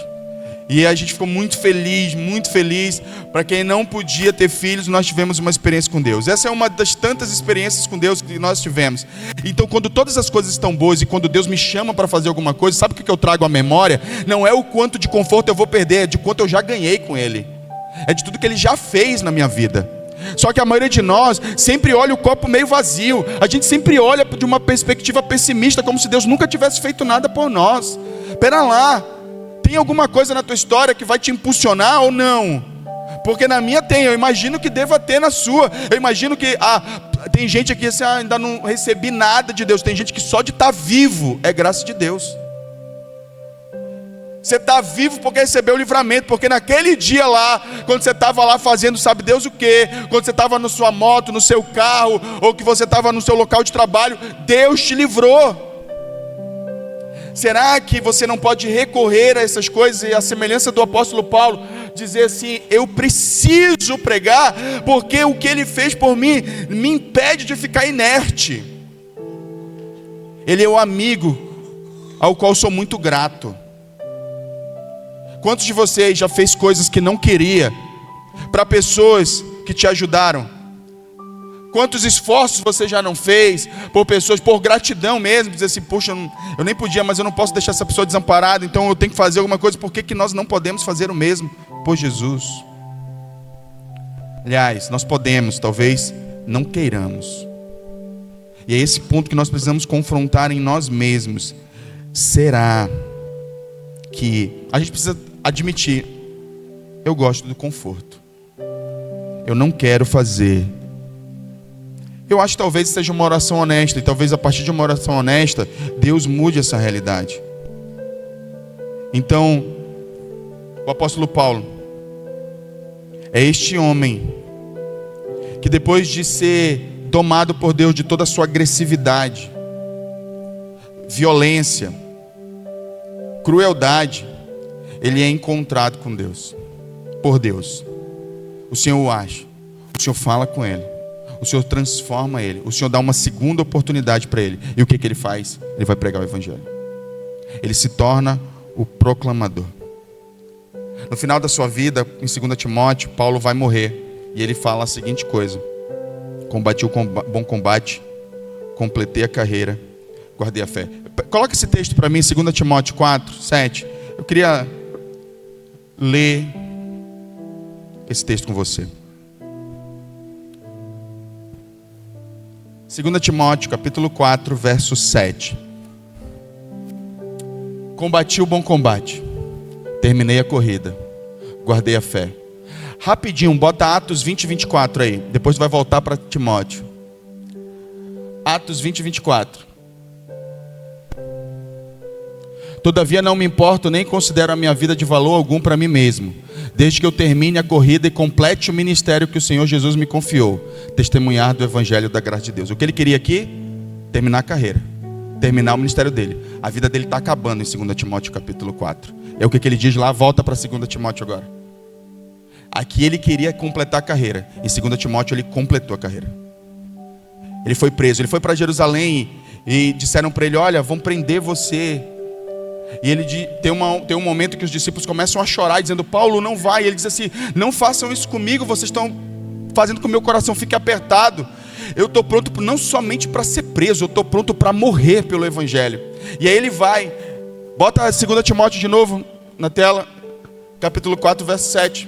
E a gente ficou muito feliz, muito feliz. Para quem não podia ter filhos, nós tivemos uma experiência com Deus. Essa é uma das tantas experiências com Deus que nós tivemos. Então, quando todas as coisas estão boas e quando Deus me chama para fazer alguma coisa, sabe o que eu trago à memória? Não é o quanto de conforto eu vou perder, é de quanto eu já ganhei com Ele. É de tudo que Ele já fez na minha vida. Só que a maioria de nós sempre olha o copo meio vazio. A gente sempre olha de uma perspectiva pessimista, como se Deus nunca tivesse feito nada por nós. Pera lá, tem alguma coisa na tua história que vai te impulsionar ou não? Porque na minha tem, eu imagino que deva ter na sua. Eu imagino que tem gente aqui assim, ainda não recebi nada de Deus. Tem gente que só de estar vivo é graça de Deus. Você está vivo porque recebeu o livramento. Porque naquele dia lá, quando você estava lá fazendo sabe Deus o quê, quando você estava na sua moto, no seu carro, ou que você estava no seu local de trabalho, Deus te livrou. Será que você não pode recorrer a essas coisas e a semelhança do apóstolo Paulo, dizer assim, eu preciso pregar, porque o que ele fez por mim me impede de ficar inerte. Ele é o amigo ao qual sou muito grato. Quantos de vocês já fez coisas que não queria para pessoas que te ajudaram? Quantos esforços você já não fez por pessoas, por gratidão mesmo, dizer assim, poxa, eu nem podia, mas eu não posso deixar essa pessoa desamparada, então eu tenho que fazer alguma coisa. Por que nós não podemos fazer o mesmo por Jesus? Aliás, nós podemos, talvez não queiramos. E é esse ponto que nós precisamos confrontar em nós mesmos. Será que a gente precisa admitir, eu gosto do conforto, eu não quero fazer. Eu acho que talvez seja uma oração honesta, e talvez a partir de uma oração honesta, Deus mude essa realidade. Então, o apóstolo Paulo é este homem que depois de ser domado por Deus de toda a sua agressividade, violência, crueldade, ele é encontrado com Deus, por Deus. O Senhor o acha, o Senhor fala com ele, o Senhor transforma ele, o Senhor dá uma segunda oportunidade para ele. E o que ele faz? Ele vai pregar o evangelho. Ele se torna o proclamador. No final da sua vida, em 2 Timóteo, Paulo vai morrer. E ele fala a seguinte coisa: combati o bom combate, completei a carreira, guardei a fé. Coloca esse texto para mim, 2 Timóteo 4, 7. Eu queria ler esse texto com você. 2 Timóteo, capítulo 4, verso 7. Combati o bom combate, terminei a corrida, guardei a fé. Rapidinho, bota Atos 20, 24 aí. Depois vai voltar para Timóteo. Atos 20, 24. Todavia não me importo nem considero a minha vida de valor algum para mim mesmo, desde que eu termine a corrida e complete o ministério que o Senhor Jesus me confiou, testemunhar do evangelho da graça de Deus. O que ele queria aqui? Terminar a carreira, terminar o ministério dele. A vida dele está acabando em 2 Timóteo capítulo 4. É o que ele diz lá, volta para 2 Timóteo agora. Aqui ele queria completar a carreira. Em 2 Timóteo ele completou a carreira. Ele foi preso, ele foi para Jerusalém e disseram para ele, olha, vão prender você. E ele tem um momento que os discípulos começam a chorar, dizendo, Paulo, não vai. E ele diz assim, não façam isso comigo, vocês estão fazendo com que o meu coração fique apertado. eu estou pronto não somente para ser preso, eu estou pronto para morrer pelo Evangelho. E aí ele vai, bota 2 Timóteo de novo na tela, capítulo 4, verso 7.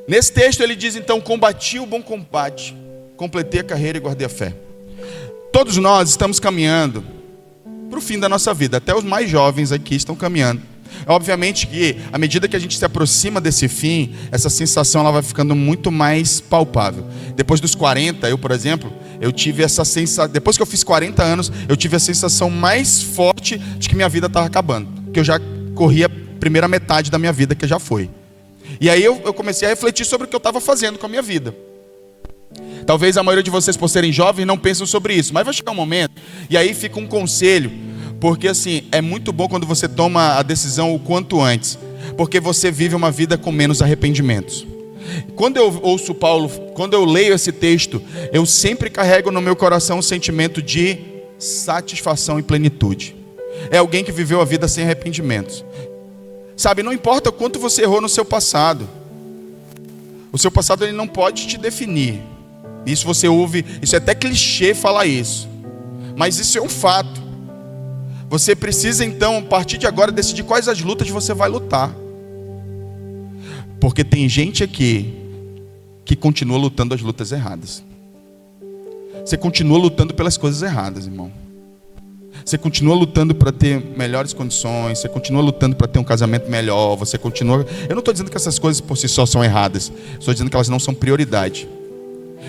Nesse texto ele diz então: combati o bom combate, completei a carreira e guardei a fé. Todos nós estamos caminhando para o fim da nossa vida, até os mais jovens aqui estão caminhando. Obviamente que à medida que a gente se aproxima desse fim, essa sensação ela vai ficando muito mais palpável. Depois dos 40, eu por exemplo, eu tive essa sensação, depois que eu fiz 40 anos, eu tive a sensação mais forte de que minha vida estava acabando, que eu já corri a primeira metade da minha vida, que já foi. E aí eu comecei a refletir sobre o que eu estava fazendo com a minha vida. Talvez a maioria de vocês, por serem jovens, não pensam sobre isso, mas vai chegar um momento, e aí fica um conselho, porque assim, é muito bom quando você toma a decisão o quanto antes, porque você vive uma vida com menos arrependimentos. Quando eu ouço Paulo, quando eu leio esse texto, eu sempre carrego no meu coração um sentimento de satisfação e plenitude. É alguém que viveu a vida sem arrependimentos. Sabe, não importa o quanto você errou no seu passado, o seu passado ele não pode te definir. Isso você ouve, isso é até clichê falar isso, mas isso é um fato. Você precisa então, a partir de agora, decidir quais as lutas você vai lutar. Porque tem gente aqui que continua lutando as lutas erradas. Você continua lutando pelas coisas erradas, irmão. Você continua lutando para ter melhores condições, você continua lutando para ter um casamento melhor, você continua... Eu não estou dizendo que essas coisas por si só são erradas, estou dizendo que elas não são prioridade.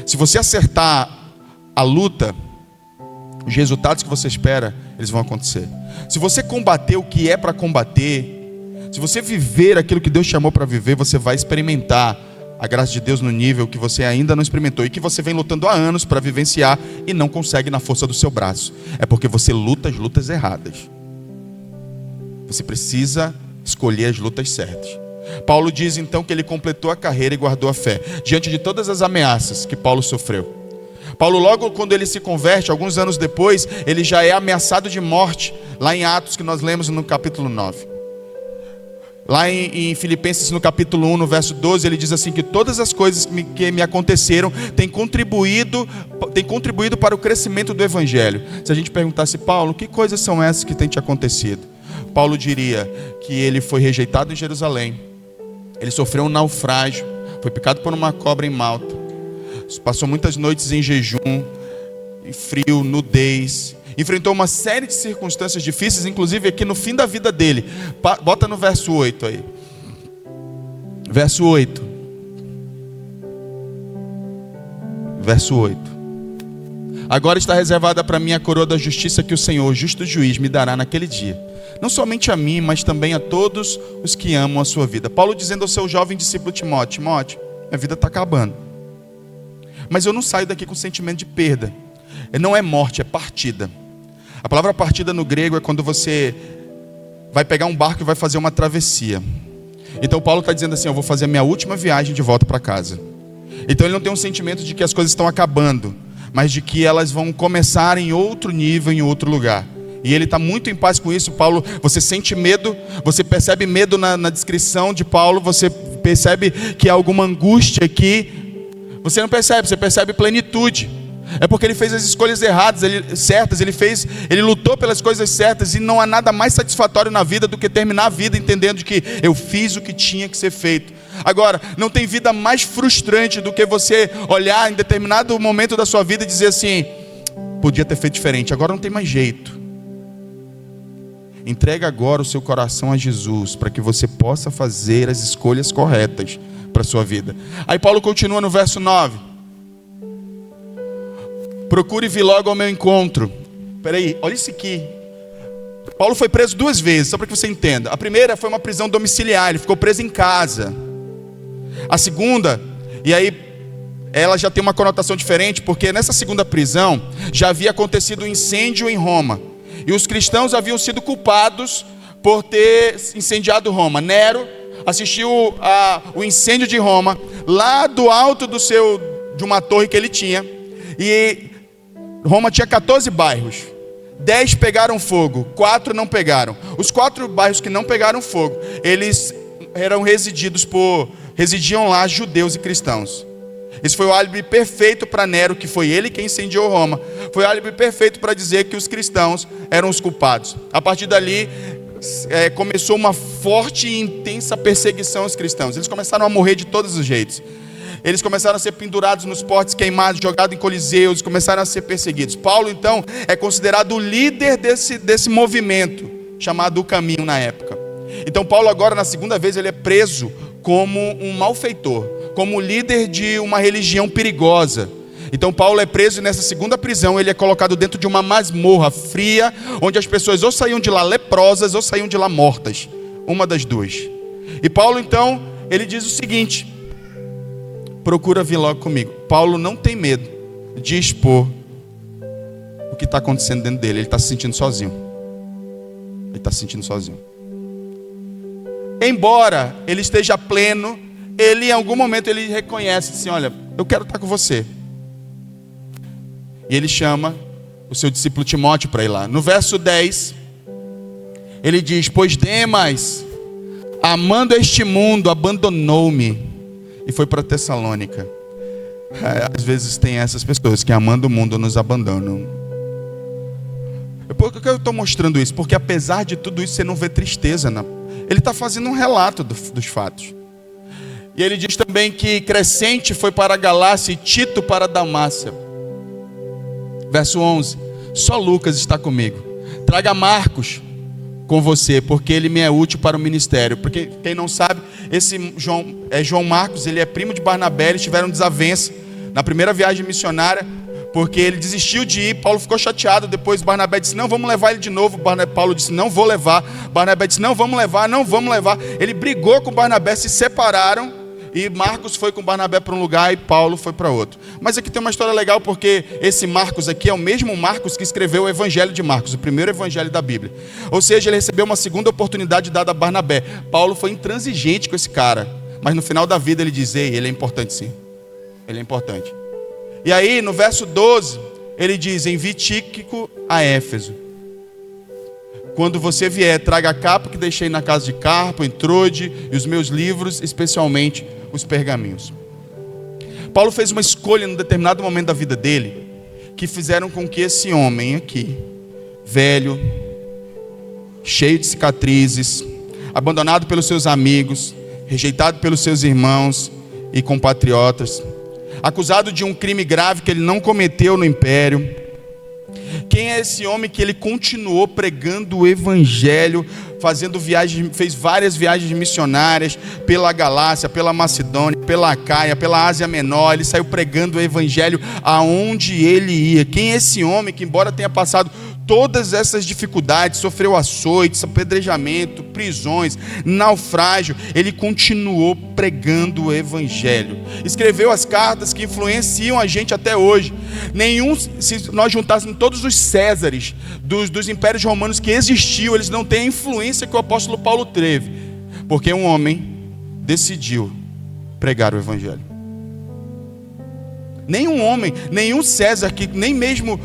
Se você acertar a luta, os resultados que você espera, eles vão acontecer. Se você combater o que é para combater, se você viver aquilo que Deus chamou para viver, você vai experimentar a graça de Deus no nível que você ainda não experimentou e que você vem lutando há anos para vivenciar e não consegue na força do seu braço. É porque você luta as lutas erradas. Você precisa escolher as lutas certas. Paulo diz então que ele completou a carreira e guardou a fé, diante de todas as ameaças que Paulo sofreu. Paulo, logo quando ele se converte, alguns anos depois, ele já é ameaçado de morte, lá em Atos, que nós lemos no capítulo 9. Lá em Filipenses, no capítulo 1, no verso 12, ele diz assim, que todas as coisas que me aconteceram têm contribuído para o crescimento do Evangelho. Se a gente perguntasse, Paulo, que coisas são essas que têm te acontecido? Paulo diria que ele foi rejeitado em Jerusalém, ele sofreu um naufrágio, foi picado por uma cobra em Malta, passou muitas noites em jejum, em frio, nudez, enfrentou uma série de circunstâncias difíceis, inclusive aqui no fim da vida dele. Bota no verso 8 aí. Verso 8. Verso 8. Agora está reservada para mim a coroa da justiça que o Senhor, justo juiz, me dará naquele dia. Não somente a mim, mas também a todos os que amam a sua vida. Paulo dizendo ao seu jovem discípulo Timóteo, Timóteo, minha vida está acabando. Mas eu não saio daqui com sentimento de perda. Não é morte, é partida. A palavra partida no grego é quando você vai pegar um barco e vai fazer uma travessia. Então Paulo está dizendo assim, eu vou fazer a minha última viagem de volta para casa. Então ele não tem um sentimento de que as coisas estão acabando, mas de que elas vão começar em outro nível, em outro lugar. E ele está muito em paz com isso. Paulo, você sente medo, você percebe medo na descrição de Paulo, você percebe que há alguma angústia aqui. Você não percebe, você percebe plenitude. É porque ele fez as escolhas erradas, certas, ele lutou pelas coisas certas, e não há nada mais satisfatório na vida do que terminar a vida entendendo que eu fiz o que tinha que ser feito. Agora, não tem vida mais frustrante do que você olhar em determinado momento da sua vida e dizer assim, podia ter feito diferente, agora não tem mais jeito. Entrega agora o seu coração a Jesus, para que você possa fazer as escolhas corretas para a sua vida. Aí Paulo continua no verso 9. Procure vir logo ao meu encontro. Peraí, olha isso aqui. Paulo foi preso 2 vezes, só para que você entenda. A primeira foi uma prisão domiciliar, ele ficou preso em casa. A segunda, e aí ela já tem uma conotação diferente, porque nessa segunda prisão já havia acontecido um incêndio em Roma. E os cristãos haviam sido culpados por ter incendiado Roma. Nero assistiu o incêndio de Roma, lá do alto de uma torre que ele tinha. E Roma tinha 14 bairros, 10 pegaram fogo, 4 não pegaram. Os 4 bairros que não pegaram fogo, eles eram resididos por residiam lá judeus e cristãos. Esse foi o álibi perfeito para Nero, que foi ele quem incendiou Roma. Foi o álibi perfeito para dizer que os cristãos eram os culpados. A partir dali, começou uma forte e intensa perseguição aos cristãos. Eles começaram a morrer de todos os jeitos. Eles começaram a ser pendurados nos portos, queimados, jogados em coliseus, começaram a ser perseguidos. Paulo, então, é considerado o líder desse movimento, chamado o Caminho na época. Então, Paulo agora, na segunda vez, ele é preso como um malfeitor, como líder de uma religião perigosa. Então Paulo é preso e nessa segunda prisão ele é colocado dentro de uma masmorra fria, onde as pessoas ou saíam de lá leprosas ou saíam de lá mortas, uma das duas. E Paulo então, ele diz o seguinte: procura vir logo comigo. Paulo não tem medo de expor o que está acontecendo dentro dele. Ele está se sentindo sozinho. Ele está se sentindo sozinho. Embora ele esteja pleno, ele em algum momento ele reconhece assim: olha, eu quero estar com você. E ele chama o seu discípulo Timóteo para ir lá. No verso 10, ele diz: pois Demas, amando este mundo, abandonou-me e foi para Tessalônica. Às vezes tem essas pessoas que amando o mundo nos abandonam. Por que eu estou mostrando isso? Porque apesar de tudo isso, você não vê tristeza. Ele está fazendo um relato dos fatos. E ele diz também que Crescente foi para a Galácia e Tito para a Dalmácia. Verso 11: só Lucas está comigo. Traga Marcos com você, porque ele me é útil para o ministério. Porque quem não sabe, esse João Marcos, ele é primo de Barnabé. Eles tiveram desavença na primeira viagem missionária, porque ele desistiu de ir. Paulo ficou chateado. Depois Barnabé disse: não, vamos levar ele de novo. Paulo disse: não vou levar. Barnabé disse: não, vamos levar, não vamos levar. Ele brigou com Barnabé, se separaram. E Marcos foi com Barnabé para um lugar e Paulo foi para outro. Mas aqui tem uma história legal, porque esse Marcos aqui é o mesmo Marcos que escreveu o Evangelho de Marcos, o primeiro evangelho da Bíblia. Ou seja, ele recebeu uma segunda oportunidade dada a Barnabé. Paulo foi intransigente com esse cara, mas no final da vida ele diz: ei, ele é importante sim. Ele é importante. E aí no verso 12, ele diz: envie Tíquico a Éfeso. Quando você vier, traga a capa que deixei na casa de Carpo, em Trode, e os meus livros, especialmente os pergaminhos. Paulo fez uma escolha em um determinado momento da vida dele, que fizeram com que esse homem aqui, velho, cheio de cicatrizes, abandonado pelos seus amigos, rejeitado pelos seus irmãos e compatriotas, acusado de um crime grave que ele não cometeu no império. Quem é esse homem que ele continuou pregando o evangelho, fazendo viagens, fez várias viagens missionárias pela Galácia, pela Macedônia, pela Acaia, pela Ásia Menor. Ele saiu pregando o evangelho aonde ele ia. Quem é esse homem que, embora tenha passado todas essas dificuldades, sofreu açoites, apedrejamento, prisões, naufrágio, ele continuou pregando o evangelho. Escreveu as cartas que influenciam a gente até hoje. Se nós juntássemos todos os Césares dos impérios romanos que existiam, eles não têm a influência que o apóstolo Paulo teve, porque um homem decidiu pregar o evangelho. Nenhum homem, nenhum César, nem mesmo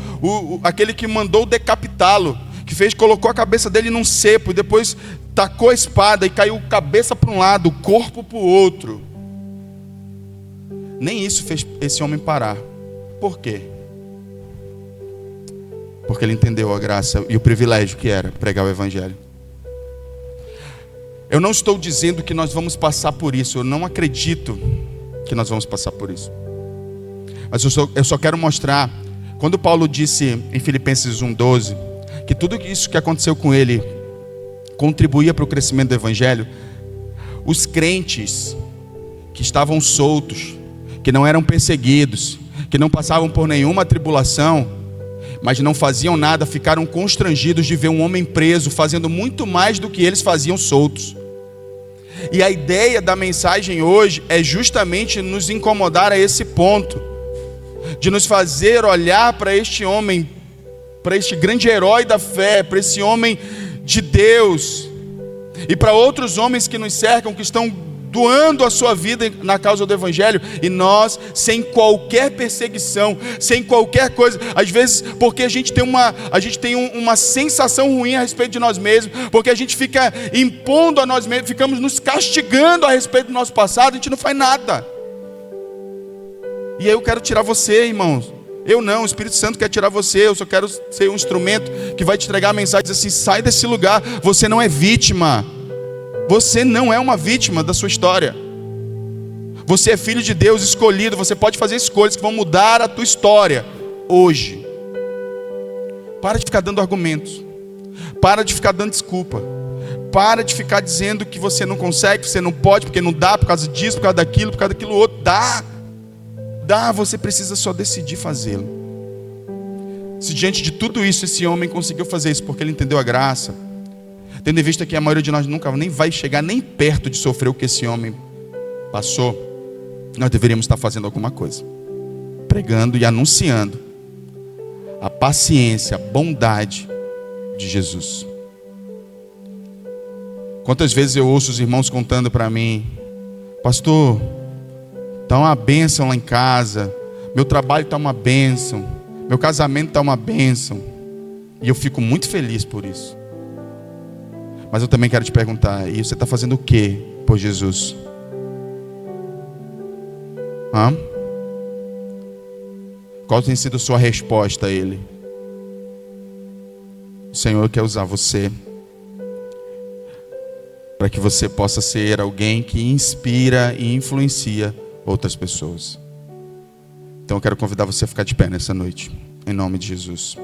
aquele que mandou decapitá-lo, que colocou a cabeça dele num cepo e depois tacou a espada e caiu cabeça para um lado, corpo para o outro. Nem isso fez esse homem parar. Por quê? Porque ele entendeu a graça e o privilégio que era pregar o evangelho. Eu não estou dizendo que nós vamos passar por isso. Eu não acredito que nós vamos passar por isso. Mas eu só quero mostrar, quando Paulo disse em Filipenses 1:12, que tudo isso que aconteceu com ele contribuía para o crescimento do evangelho, os crentes que estavam soltos, que não eram perseguidos, que não passavam por nenhuma tribulação, mas não faziam nada, ficaram constrangidos de ver um homem preso, fazendo muito mais do que eles faziam soltos. E a ideia da mensagem hoje é justamente nos incomodar a esse ponto, de nos fazer olhar para este homem, para este grande herói da fé, para esse homem de Deus, e para outros homens que nos cercam, que estão doando a sua vida na causa do Evangelho, e nós, sem qualquer perseguição, sem qualquer coisa, às vezes porque a gente tem uma sensação ruim a respeito de nós mesmos, porque a gente fica impondo a nós mesmos, ficamos nos castigando a respeito do nosso passado, a gente não faz nada. E aí eu quero tirar você, irmãos. Eu não, o Espírito Santo quer tirar você. Eu só quero ser um instrumento que vai te entregar a mensagem assim: sai desse lugar, você não é vítima. Você não é uma vítima da sua história. Você é filho de Deus, escolhido. Você pode fazer escolhas que vão mudar a tua história hoje. Para de ficar dando argumentos. Para de ficar dando desculpa. Para de ficar dizendo que você não consegue, que você não pode, porque não dá, por causa disso, por causa daquilo outro. Dá, você precisa só decidir fazê-lo. Se diante de tudo isso esse homem conseguiu fazer isso porque ele entendeu a graça, tendo em vista que a maioria de nós nunca nem vai chegar nem perto de sofrer o que esse homem passou, nós deveríamos estar fazendo alguma coisa, pregando e anunciando a paciência, a bondade de Jesus. Quantas vezes eu ouço os irmãos contando para mim: pastor, está uma bênção lá em casa, meu trabalho está uma bênção, meu casamento está uma bênção, e eu fico muito feliz por isso. Mas eu também quero te perguntar: e você está fazendo o que por Jesus? Qual tem sido a sua resposta a Ele? O Senhor quer usar você para que você possa ser alguém que inspira e influencia outras pessoas. Então eu quero convidar você a ficar de pé nessa noite, em nome de Jesus.